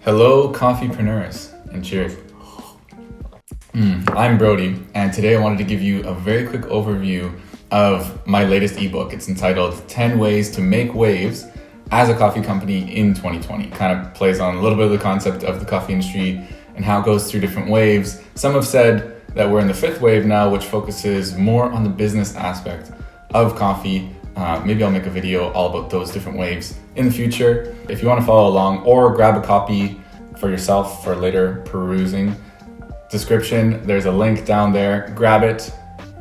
Hello, coffeepreneurs, and cheers. I'm Brody, and today I wanted to give you a very quick overview of my latest ebook. It's entitled 10 Ways to Make Waves as a Coffee Company in 2020. Kind of plays on a little bit of the concept of the coffee industry and how it goes through different waves. Some have said that we're in the fifth wave now, which focuses more on the business aspect of coffee. Maybe I'll make a video all about those different waves in the future. If you want to follow along or grab a copy for yourself for later perusing, description, there's a link down there. Grab it.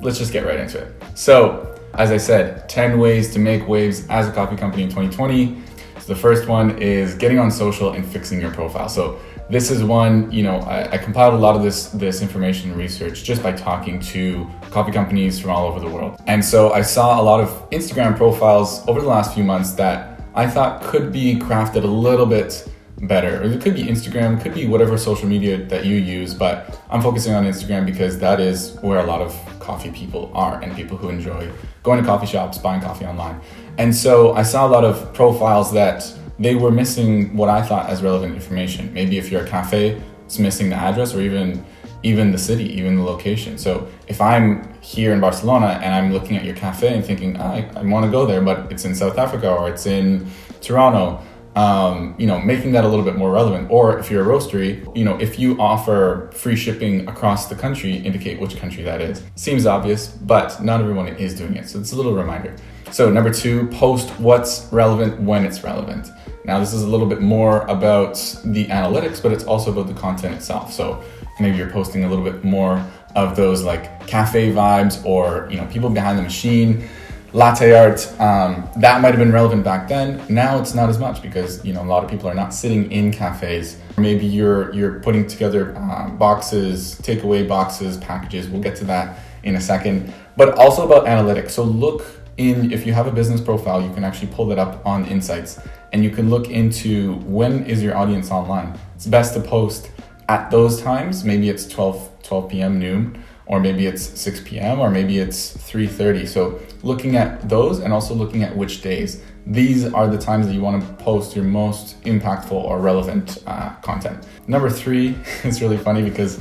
Let's just get right into it. So, as I said, 10 ways to make waves as a coffee company in 2020. So the first one is getting on social and fixing your profile. So this is one, I compiled a lot of this information and research just by talking to coffee companies from all over the world. And so I saw a lot of Instagram profiles over the last few months that I thought could be crafted a little bit better. Or it could be Instagram, could be whatever social media that you use, but I'm focusing on Instagram because that is where a lot of coffee people are and people who enjoy going to coffee shops, buying coffee online. And so I saw a lot of profiles that they were missing what I thought as relevant information. Maybe if you're a cafe, it's missing the address or even the city, even the location. So if I'm here in Barcelona and I'm looking at your cafe and thinking, I want to go there, but it's in South Africa or it's in Toronto, making that a little bit more relevant. Or if you're a roastery, if you offer free shipping across the country, indicate which country that is. Seems obvious, but not everyone is doing it. So it's a little reminder. So number 2, post what's relevant when it's relevant. Now this is a little bit more about the analytics, but it's also about the content itself. So maybe you're posting a little bit more of those like cafe vibes or, people behind the machine, latte art. That might have been relevant back then. Now it's not as much because, a lot of people are not sitting in cafes. Maybe you're putting together boxes, takeaway boxes, packages. We'll get to that in a second, but also about analytics. So if you have a business profile, you can actually pull that up on Insights and you can look into when is your audience online. It's best to post at those times. Maybe it's 12 p.m. noon, or maybe it's 6 p.m. or maybe it's 3:30. So looking at those and also looking at which days. These are the times that you want to post your most impactful or relevant content. Number 3 is really funny because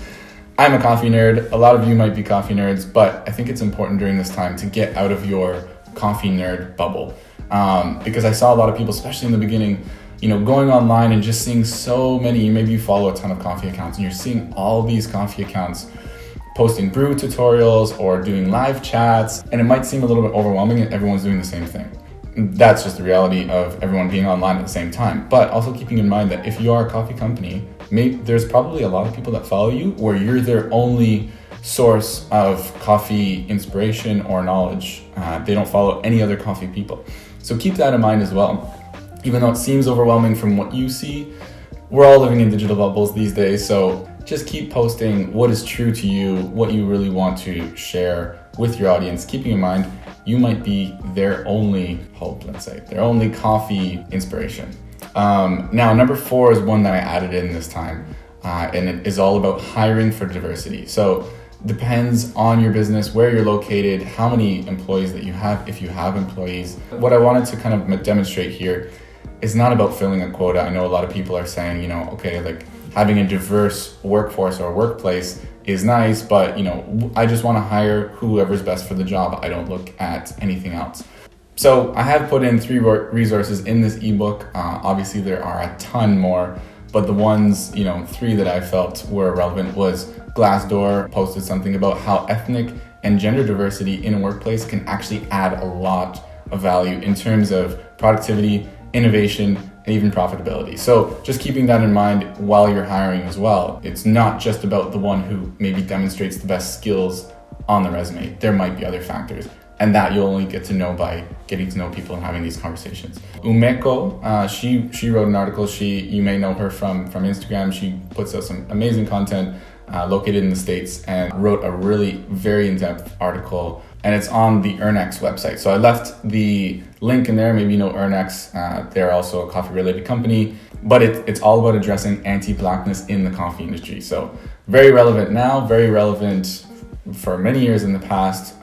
I'm a coffee nerd. A lot of you might be coffee nerds, but I think it's important during this time to get out of your coffee nerd bubble. Because I saw a lot of people, especially in the beginning, going online and just seeing so many, maybe you follow a ton of coffee accounts and you're seeing all these coffee accounts posting brew tutorials or doing live chats, and it might seem a little bit overwhelming and everyone's doing the same thing. That's just the reality of everyone being online at the same time. But also keeping in mind that if you are a coffee company, there's probably a lot of people that follow you where you're their only source of coffee inspiration or knowledge. They don't follow any other coffee people. So keep that in mind as well. Even though it seems overwhelming from what you see, we're all living in digital bubbles these days. So just keep posting what is true to you, what you really want to share with your audience, keeping in mind you might be their only hope, let's say, their only coffee inspiration. Now, number 4 is one that I added in this time, and it is all about hiring for diversity. So depends on your business, where you're located, how many employees that you have, if you have employees. What I wanted to kind of demonstrate here is not about filling a quota. I know a lot of people are saying, having a diverse workforce or workplace is nice, but I just want to hire whoever's best for the job. I don't look at anything else. So I have put in 3 resources in this ebook. Obviously there are a ton more, but the ones, 3 that I felt were relevant was Glassdoor posted something about how ethnic and gender diversity in a workplace can actually add a lot of value in terms of productivity, innovation, and even profitability. So just keeping that in mind while you're hiring as well. It's not just about the one who maybe demonstrates the best skills on the resume. There might be other factors, and that you'll only get to know by getting to know people and having these conversations. Umeko, she wrote an article. You may know her from Instagram. She puts out some amazing content located in the States and wrote a really very in-depth article, and it's on the Earnex website. So I left the link in there. Maybe you know Earnex. They're also a coffee-related company, but it's all about addressing anti-blackness in the coffee industry. So very relevant now, very relevant for many years in the past,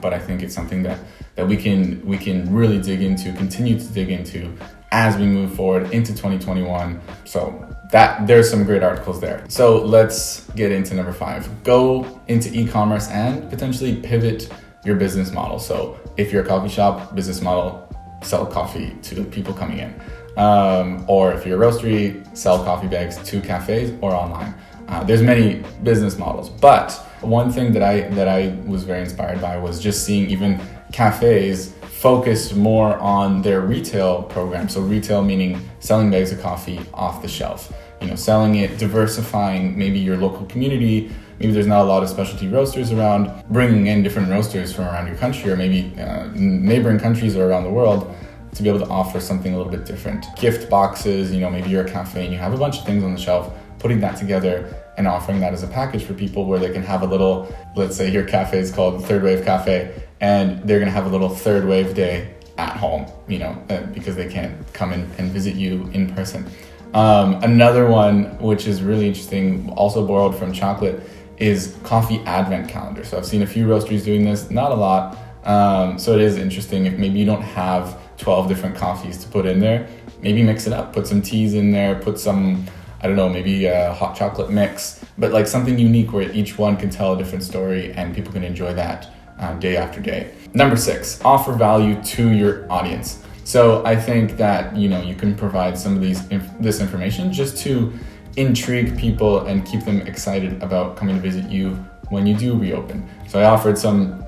but I think it's something that we can really dig into, continue to dig into as we move forward into 2021. So there's some great articles there. So let's get into number 5. Go into e-commerce and potentially pivot your business model. So if you're a coffee shop, business model, sell coffee to the people coming in. Or if you're a roastery, sell coffee bags to cafes or online. There's many business models, but one thing that I was very inspired by was just seeing even cafes focus more on their retail program. So retail meaning selling bags of coffee off the shelf, selling it, diversifying maybe your local community. Maybe there's not a lot of specialty roasters around, bringing in different roasters from around your country or maybe neighboring countries or around the world to be able to offer something a little bit different. Gift boxes, maybe you're a cafe and you have a bunch of things on the shelf, putting that together and offering that as a package for people where they can have a little, let's say your cafe is called Third Wave Cafe, and they're gonna have a little third wave day at home, because they can't come in and visit you in person. Another one, which is really interesting, also borrowed from chocolate, is coffee advent calendar. So I've seen a few roasteries doing this, not a lot. So it is interesting if maybe you don't have 12 different coffees to put in there, maybe mix it up, put some teas in there, put some, maybe a hot chocolate mix, but like something unique where each one can tell a different story and people can enjoy that day after day. Number 6, offer value to your audience. So I think that, you can provide some of this information just to intrigue people and keep them excited about coming to visit you when you do reopen. So I offered some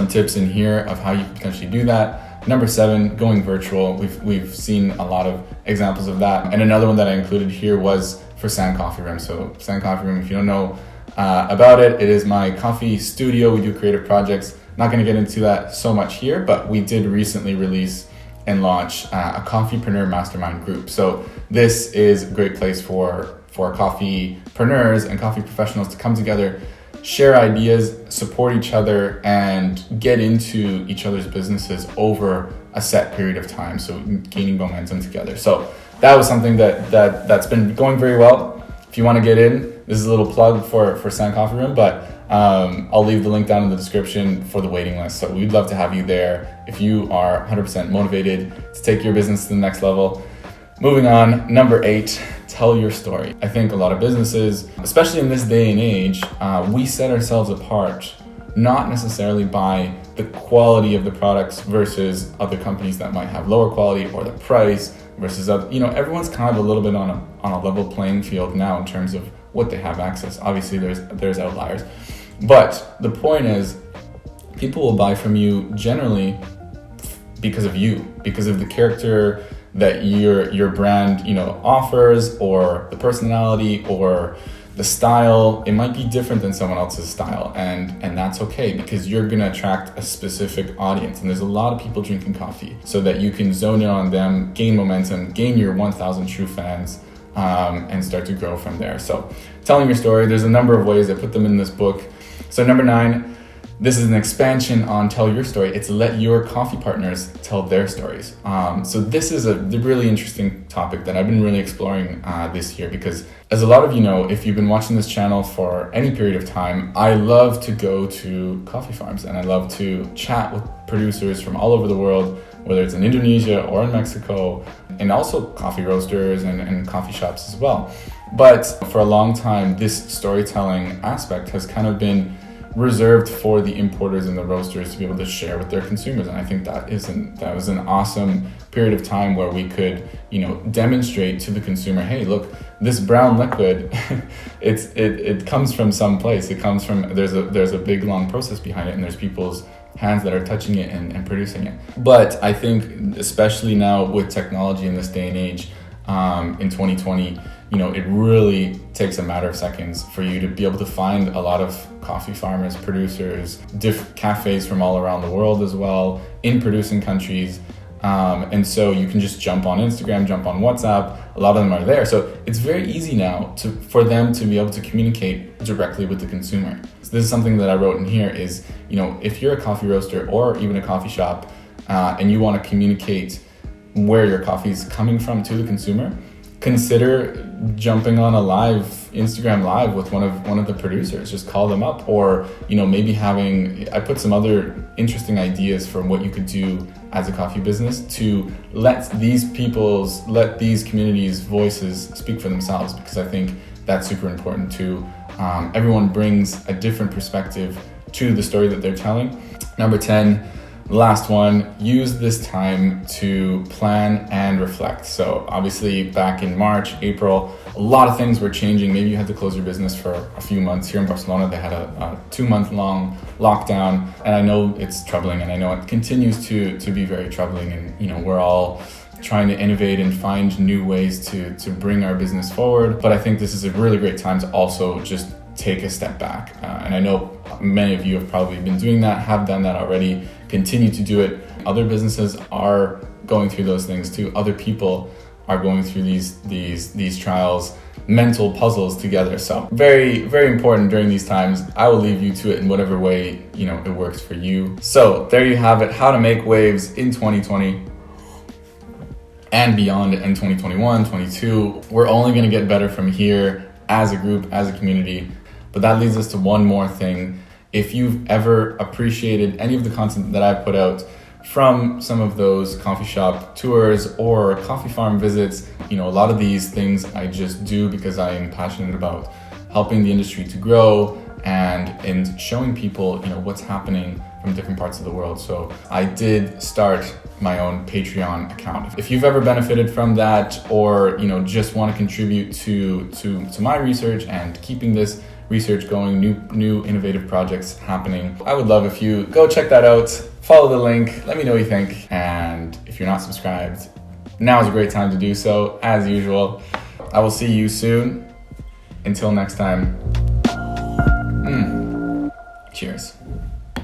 tips in here of how you can potentially do that. Number 7, going virtual. We've seen a lot of examples of that. And another one that I included here was for San Coffee Room. So San Coffee Room, if you don't know about it, it is my coffee studio. We do creative projects. Not going to get into that so much here, but we did recently release and launch a coffeepreneur mastermind group. So this is a great place for coffeepreneurs and coffee professionals to come together, share ideas, support each other, and get into each other's businesses over a set period of time. So gaining momentum together. So that was something that's been going very well. If you want to get in, this is a little plug for San Coffee Room, but I'll leave the link down in the description for the waiting list. So we'd love to have you there if you are 100% motivated to take your business to the next level. Moving on, number 8, tell your story. I think a lot of businesses, especially in this day and age, we set ourselves apart, not necessarily by the quality of the products versus other companies that might have lower quality, or the price versus other, everyone's kind of a little bit on a level playing field now in terms of what they have access. Obviously there's outliers, but the point is people will buy from you generally because of you, because of the character that your brand offers, or the personality or the style. It might be different than someone else's style, and that's okay, because you're gonna attract a specific audience, and there's a lot of people drinking coffee, so that you can zone in on them, gain momentum, gain your 1,000 true fans, and start to grow from there. So telling your story, there's a number of ways. I put them in this book. So number 9, this is an expansion on tell your story. It's let your coffee partners tell their stories. So this is a really interesting topic that I've been really exploring this year, because as a lot of you know, if you've been watching this channel for any period of time, I love to go to coffee farms and I love to chat with producers from all over the world, whether it's in Indonesia or in Mexico, and also coffee roasters and coffee shops as well. But for a long time, this storytelling aspect has kind of been reserved for the importers and the roasters to be able to share with their consumers. And I think that was an awesome period of time where we could, demonstrate to the consumer, hey, look, this brown liquid, it comes from some place. It comes from, there's a big long process behind it, and there's people's hands that are touching it and producing it. But I think especially now with technology in this day and age, in 2020, it really takes a matter of seconds for you to be able to find a lot of coffee farmers, producers, cafes from all around the world as well, in producing countries. And so you can just jump on Instagram, jump on WhatsApp. A lot of them are there. So it's very easy now for them to be able to communicate directly with the consumer. So this is something that I wrote in here is, if you're a coffee roaster or even a coffee shop, and you want to communicate where your coffee is coming from to the consumer, consider jumping on a Instagram live with one of the producers. Just call them up, or maybe I put some other interesting ideas for what you could do as a coffee business to let these communities' voices speak for themselves, because I think that's super important too. Everyone brings a different perspective to the story that they're telling. Number 10, last one, use this time to plan and reflect. So obviously back in March, April, a lot of things were changing. Maybe you had to close your business for a few months. Here in Barcelona, they had a 2-month-long lockdown. And I know it's troubling, and I know it continues to be very troubling. And we're all trying to innovate and find new ways to bring our business forward. But I think this is a really great time to also just take a step back. And I know many of you have probably been doing that, have done that already, continue to do it. Other businesses are going through those things too. Other people are going through these trials, mental puzzles together. So very, very important during these times. I will leave you to it in whatever way, it works for you. So there you have it, how to make waves in 2020 and beyond in 2021, 22. We're only going to get better from here as a group, as a community. But that leads us to one more thing. If you've ever appreciated any of the content that I put out from some of those coffee shop tours or coffee farm visits, a lot of these things I just do because I am passionate about helping the industry to grow and showing people, what's happening from different parts of the world. So I did start my own Patreon account. If you've ever benefited from that, or just want to contribute to my research and keeping this research going, new innovative projects happening, I would love if you go check that out, follow the link, let me know what you think. And if you're not subscribed, now is a great time to do so. As usual, I will see you soon. Until next time, cheers.